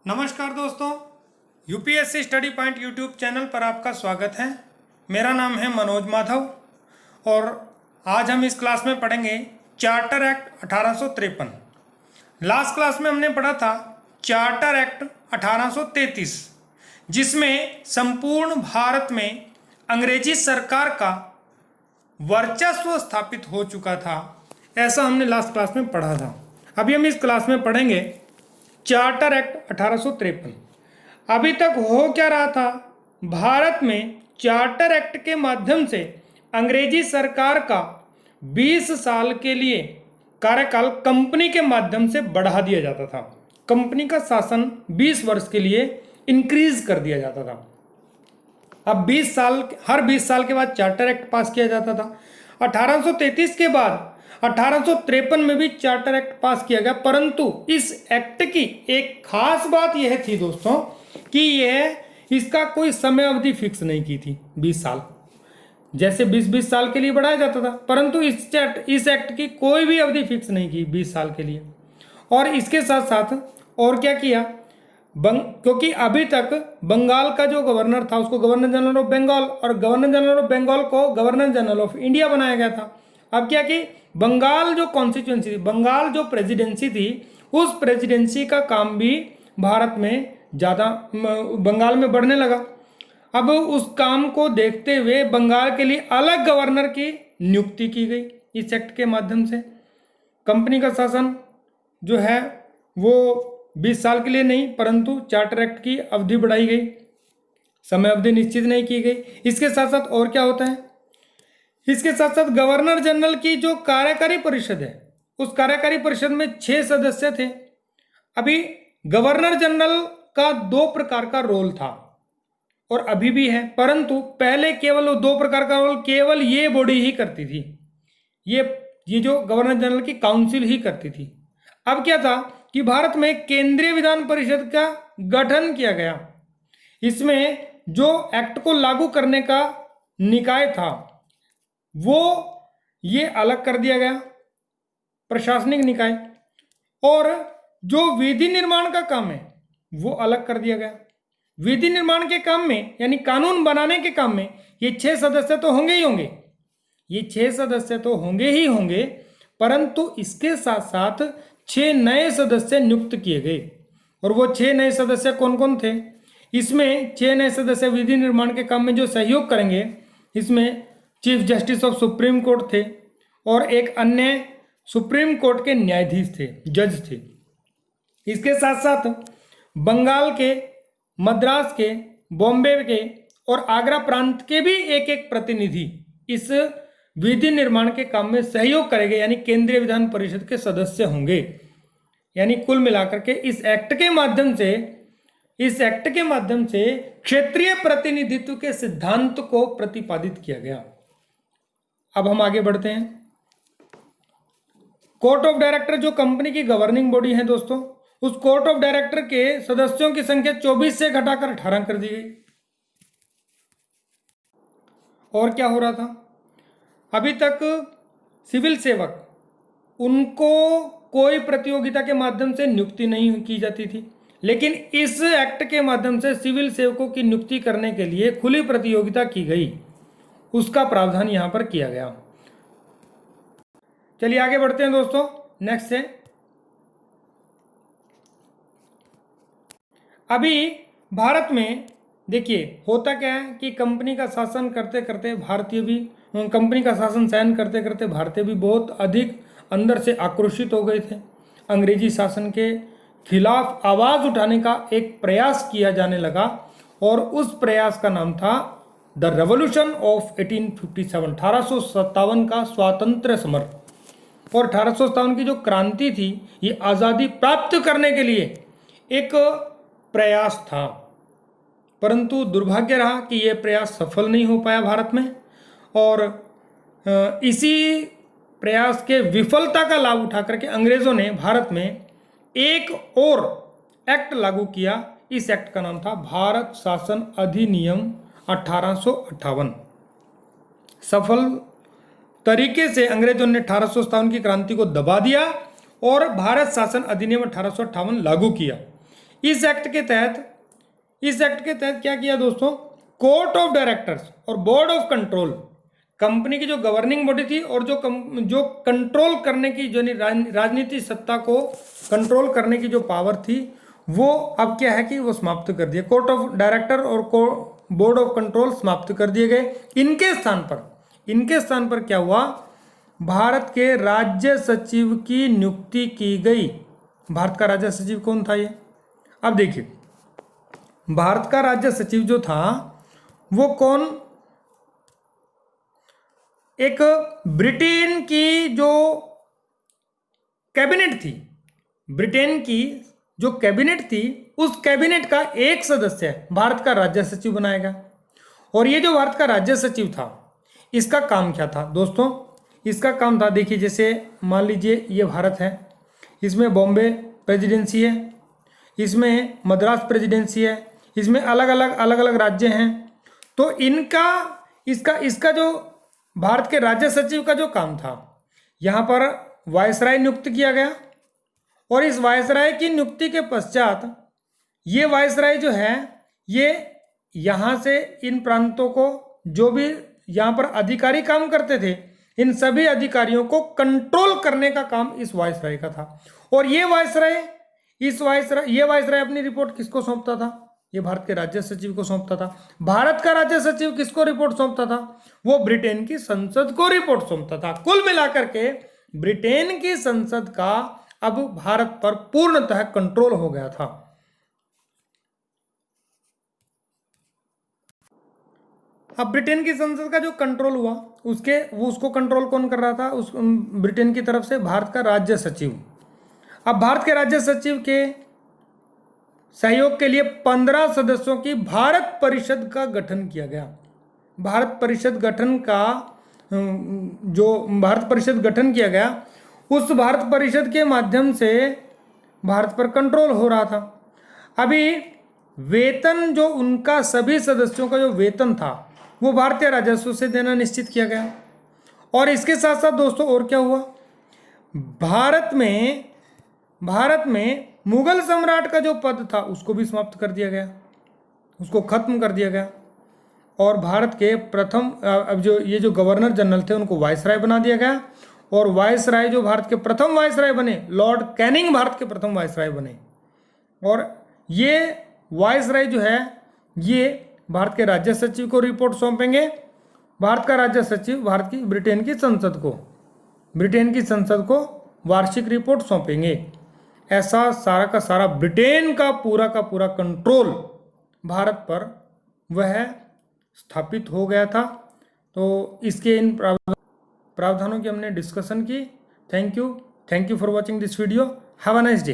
नमस्कार दोस्तों, UPSC study point YouTube channel पर आपका स्वागत है। मेरा नाम है मनोज माधव और आज हम इस क्लास में पढ़ेंगे चार्टर एक्ट 1853। लास्ट क्लास में हमने पढ़ा था चार्टर एक्ट 1833, जिसमें संपूर्ण भारत में अंग्रेजी सरकार का वर्चस्व स्थापित हो चुका था। ऐसा हमने लास्ट क्लास में पढ़ा था। अभी हम इस क्लास में पढ़ेंगे चार्टर एक्ट 1853। अभी तक हो क्या रहा था, भारत में चार्टर एक्ट के माध्यम से अंग्रेजी सरकार का 20 साल के लिए कार्यकाल कंपनी के माध्यम से बढ़ा दिया जाता था। कंपनी का शासन 20 वर्ष के लिए इंक्रीज कर दिया जाता था। अब 20 साल, हर 20 साल के बाद चार्टर एक्ट पास किया जाता था। 1833 के बाद 1853 में भी चार्टर एक्ट पास किया गया, परंतु इस एक्ट की एक खास बात यह थी दोस्तों कि इसका कोई समय अवधि फिक्स नहीं की थी। 20 साल जैसे 20-20 साल के लिए बढ़ाया जाता था, परंतु इस एक्ट की कोई भी अवधि फिक्स नहीं की 20 साल के लिए। और इसके साथ साथ और क्या किया, क्योंकि अभी तक बंगाल का जो गवर्नर था उसको गवर्नर जनरल ऑफ बंगाल और गवर्नर जनरल ऑफ बंगाल को गवर्नर जनरल ऑफ इंडिया बनाया गया था। अब क्या कि बंगाल जो कॉन्स्टिट्यूंसी थी, बंगाल जो प्रेसिडेंसी थी, उस प्रेसिडेंसी का काम भी भारत में ज़्यादा बंगाल में बढ़ने लगा। अब उस काम को देखते हुए बंगाल के लिए अलग गवर्नर की नियुक्ति की गई। इस एक्ट के माध्यम से कंपनी का शासन जो है वो 20 साल के लिए नहीं, परंतु चार्टर एक्ट की अवधि बढ़ाई गई, समय अवधि निश्चित नहीं की गई। इसके साथ साथ और क्या होता है, इसके साथ साथ गवर्नर जनरल की जो कार्यकारी परिषद है, उस कार्यकारी परिषद में 6 सदस्य थे। अभी गवर्नर जनरल का 2 प्रकार का रोल था और अभी भी है, परंतु पहले केवल वो 2 प्रकार का रोल केवल ये बॉडी ही करती थी, ये जो गवर्नर जनरल की काउंसिल ही करती थी। अब क्या था कि भारत में केंद्रीय विधान परिषद का गठन किया गया। इसमें जो एक्ट को लागू करने का निकाय था वो ये अलग कर दिया गया, प्रशासनिक निकाय, और जो विधि निर्माण का काम है वो अलग कर दिया गया। विधि निर्माण के काम में यानी कानून बनाने के काम में ये 6 सदस्य तो होंगे ही होंगे, ये 6 सदस्य तो होंगे ही होंगे, परंतु इसके साथ साथ 6 नए सदस्य नियुक्त किए गए। और वो 6 नए सदस्य कौन कौन थे? इसमें 6 नए सदस्य विधि निर्माण के काम में जो सहयोग करेंगे, इसमें chief justice of supreme court थे और एक अन्य सुप्रीम कोर्ट के न्यायाधीश थे, जज थे। इसके साथ साथ बंगाल के, मद्रास के, बॉम्बे के और आगरा प्रांत के भी एक एक प्रतिनिधि इस विधि निर्माण के काम में सहयोग करेंगे, यानी केंद्रीय विधान परिषद के सदस्य होंगे। यानी कुल मिलाकर के इस एक्ट के माध्यम से क्षेत्रीय प्रतिनिधित्व के सिद्धांत को प्रतिपादित किया गया। अब हम आगे बढ़ते हैं। कोर्ट ऑफ डायरेक्टर जो कंपनी की गवर्निंग बॉडी है दोस्तों, उस कोर्ट ऑफ डायरेक्टर के सदस्यों की संख्या 24 से घटाकर 18 कर दी गई। और क्या हो रहा था, अभी तक सिविल सेवक, उनको कोई प्रतियोगिता के माध्यम से नियुक्ति नहीं की जाती थी, लेकिन इस एक्ट के माध्यम से सिविल सेवकों की नियुक्ति करने के लिए खुली प्रतियोगिता की गई, उसका प्रावधान यहां पर किया गया। चलिए आगे बढ़ते हैं दोस्तों। नेक्स्ट है, अभी भारत में देखिए होता क्या है कि कंपनी का शासन करते करते भारतीय भी, कंपनी का शासन सहन करते करते भारतीय भी बहुत अधिक अंदर से आक्रोशित हो गए थे। अंग्रेजी शासन के खिलाफ आवाज उठाने का एक प्रयास किया जाने लगा और उस प्रयास का नाम था द रेवोल्यूशन ऑफ 1857, 1857 का स्वातंत्र्य समर। और 1857 की जो क्रांति थी ये आज़ादी प्राप्त करने के लिए एक प्रयास था, परंतु दुर्भाग्य रहा कि यह प्रयास सफल नहीं हो पाया भारत में। और इसी प्रयास के विफलता का लाभ उठा करके अंग्रेजों ने भारत में एक और एक्ट लागू किया। इस एक्ट का नाम था भारत शासन अधिनियम 1858। सफल तरीके से अंग्रेजों ने 1857 की क्रांति को दबा दिया और भारत शासन अधिनियम 1858 लागू किया। इस एक्ट के तहत क्या किया दोस्तों, कोर्ट ऑफ डायरेक्टर्स और बोर्ड ऑफ कंट्रोल, कंपनी की जो गवर्निंग बॉडी थी और जो कंट्रोल करने की, जो राजनीतिक सत्ता को कंट्रोल करने की जो पावर थी, वो अब क्या है कि वो समाप्त कर दिए। कोर्ट ऑफ डायरेक्टर और बोर्ड ऑफ कंट्रोल समाप्त कर दिए गए। इनके स्थान पर क्या हुआ, भारत के राज्य सचिव की नियुक्ति की गई। भारत का राज्य सचिव कौन था ये, अब देखिए, भारत का राज्य सचिव जो था वो कौन, एक ब्रिटेन की जो कैबिनेट थी, ब्रिटेन की जो कैबिनेट थी, उस कैबिनेट का एक सदस्य भारत का राज्य सचिव बनाएगा। और ये जो भारत का राज्य सचिव था, इसका काम क्या था दोस्तों, इसका काम था, देखिए जैसे मान लीजिए ये भारत है, इसमें बॉम्बे प्रेसिडेंसी है, इसमें मद्रास प्रेसिडेंसी है, इसमें अलग अलग राज्य हैं। तो इसका जो भारत के राज्य सचिव का जो काम था, यहाँ पर वायसराय नियुक्त किया गया, और इस वायसराय की नियुक्ति के पश्चात ये वायसराय जो है, ये यहाँ से इन प्रांतों को, जो भी यहाँ पर अधिकारी काम करते थे, इन सभी अधिकारियों को कंट्रोल करने का काम इस वायसराय का था। और ये वायसराय अपनी रिपोर्ट किसको सौंपता था, ये भारत के राज्य सचिव को सौंपता था। भारत का राज्य सचिव किसको रिपोर्ट सौंपता था, वो ब्रिटेन की संसद को रिपोर्ट सौंपता था। कुल मिलाकर के ब्रिटेन की संसद का अब भारत पर पूर्णतः कंट्रोल हो गया था। अब ब्रिटेन की संसद का जो कंट्रोल हुआ, उसको कंट्रोल कौन कर रहा था, उस ब्रिटेन की तरफ से भारत का राज्य सचिव। अब भारत के राज्य सचिव के सहयोग के लिए 15 सदस्यों की भारत परिषद का गठन किया गया। भारत परिषद गठन किया गया, उस भारत परिषद के माध्यम से भारत पर कंट्रोल हो रहा था। अभी वेतन, जो उनका सभी सदस्यों का जो वेतन था, वो भारतीय राजस्व से देना निश्चित किया गया। और इसके साथ साथ दोस्तों और क्या हुआ, भारत में मुगल सम्राट का जो पद था, उसको भी समाप्त कर दिया गया, उसको खत्म कर दिया गया। और भारत के प्रथम, अब जो गवर्नर जनरल थे, उनको वायसराय बना दिया गया। और वायसराय जो भारत के प्रथम वायसराय बने, लॉर्ड कैनिंग भारत के प्रथम वायसराय बने। और ये वायसराय जो है, ये भारत के राज्य सचिव को रिपोर्ट सौंपेंगे। भारत का राज्य सचिव ब्रिटेन की संसद को वार्षिक रिपोर्ट सौंपेंगे। ऐसा सारा का सारा ब्रिटेन का पूरा कंट्रोल भारत पर वह स्थापित हो गया था। तो इसके इन प्रावधानों की हमने डिस्कशन की। Thank you for watching this video. Have a nice day.